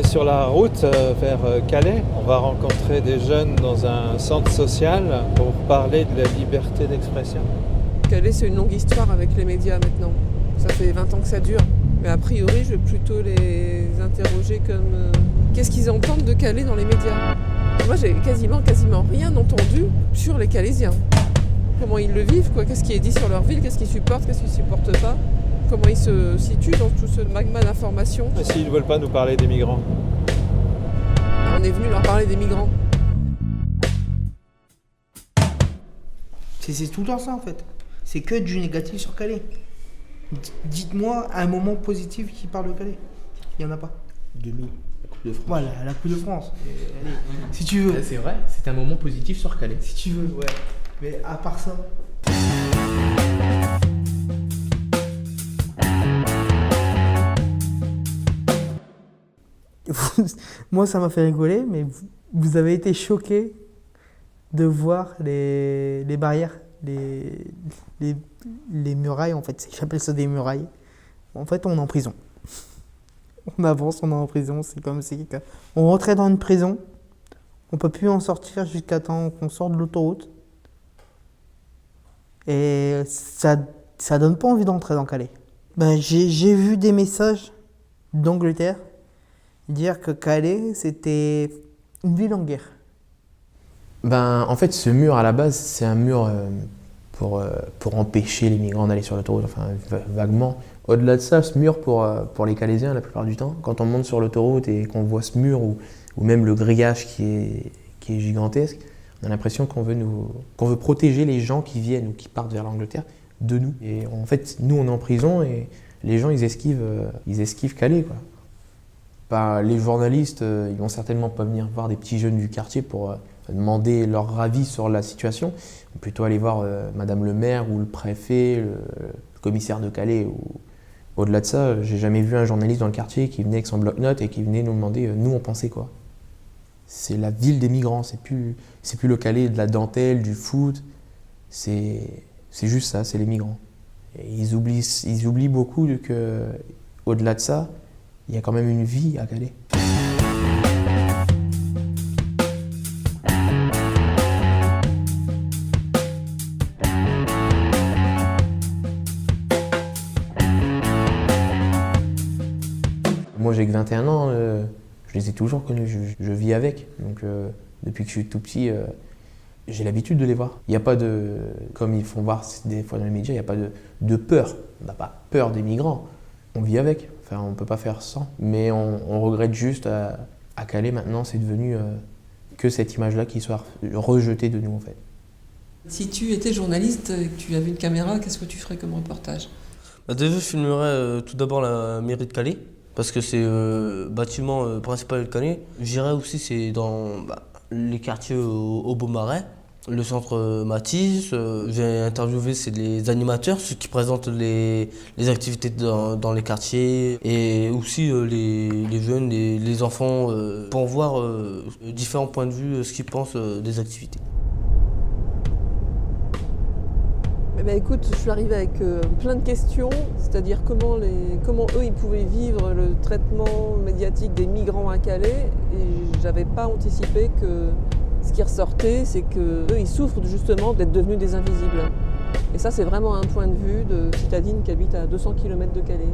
est sur la route vers Calais. On va rencontrer des jeunes dans un centre social pour parler de la liberté d'expression. Calais, c'est une longue histoire avec les médias maintenant. Ça fait 20 ans que ça dure. Mais a priori, je vais plutôt les interroger comme qu'est-ce qu'ils entendent de Calais dans les médias. Moi, j'ai quasiment rien entendu sur les Calaisiens. Comment ils le vivent, quoi. Qu'est-ce qui est dit sur leur ville, qu'est-ce qu'ils supportent, qu'est-ce qu'ils ne supportent pas. Comment ils se situent dans tout ce magma d'informations. Et s'ils ne veulent pas nous parler des migrants? On est venu leur parler des migrants. C'est tout le temps ça en fait. C'est que du négatif sur Calais. Dites-moi un moment positif qui parle de Calais. Il n'y en a pas. De nous, la Coupe de France. Voilà, la Coupe de France. Allez, si tu veux. C'est vrai, c'est un moment positif sur Calais. Si tu veux, ouais. Mais à part ça. Moi, ça m'a fait rigoler, mais vous avez été choqué de voir les barrières, les murailles, en fait. J'appelle ça des murailles. En fait, on est en prison. On avance, on est en prison. C'est comme si on rentrait dans une prison. On ne peut plus en sortir jusqu'à temps qu'on sorte de l'autoroute. Et ça donne pas envie d'entrer dans Calais. Ben, j'ai vu des messages d'Angleterre dire que Calais, c'était une ville en guerre. Ben, en fait, ce mur, à la base, c'est un mur pour empêcher les migrants d'aller sur l'autoroute, enfin, vaguement. Au-delà de ça, ce mur, pour les Calaisiens, la plupart du temps, quand on monte sur l'autoroute et qu'on voit ce mur, ou même le grillage qui est gigantesque, on a l'impression qu'on veut protéger les gens qui viennent ou qui partent vers l'Angleterre de nous. Et en fait, nous, on est en prison et les gens, ils esquivent Calais, quoi. Ben, les journalistes, ils vont certainement pas venir voir des petits jeunes du quartier pour demander leur avis sur la situation. Ils vont plutôt aller voir Madame le maire ou le préfet, le commissaire de Calais. Au-delà de ça, j'ai jamais vu un journaliste dans le quartier qui venait avec son bloc-notes et qui venait nous demander nous on pensait quoi. C'est la ville des migrants, c'est plus le Calais de la dentelle, du foot. C'est juste ça, c'est les migrants. Et ils oublient beaucoup que, au-delà de ça, il y a quand même une vie à Calais. Moi j'ai que 21 ans, je les ai toujours connus, je vis avec. Donc depuis que je suis tout petit, j'ai l'habitude de les voir. Il n'y a pas de, comme ils font voir des fois dans les médias, il n'y a pas de peur. On n'a pas peur des migrants, on vit avec. Enfin, on ne peut pas faire sans, mais on regrette juste à Calais maintenant, c'est devenu que cette image-là qui soit rejetée de nous en fait. Si tu étais journaliste et que tu avais une caméra, qu'est-ce que tu ferais comme reportage? Déjà, je filmerais tout d'abord la mairie de Calais, parce que c'est le bâtiment principal de Calais. J'irais aussi c'est dans les quartiers au Beaumarais, le centre Matisse. J'ai interviewé les animateurs, ceux qui présentent les activités dans les quartiers, et aussi les jeunes, les enfants, pour voir différents points de vue, ce qu'ils pensent des activités. Eh ben, écoute, je suis arrivée avec plein de questions, c'est-à-dire comment eux ils pouvaient vivre le traitement médiatique des migrants à Calais, et j'avais pas anticipé que ce qui ressortait, c'est qu'eux ils souffrent justement d'être devenus des invisibles. Et ça c'est vraiment un point de vue de citadine qui habite à 200 km de Calais.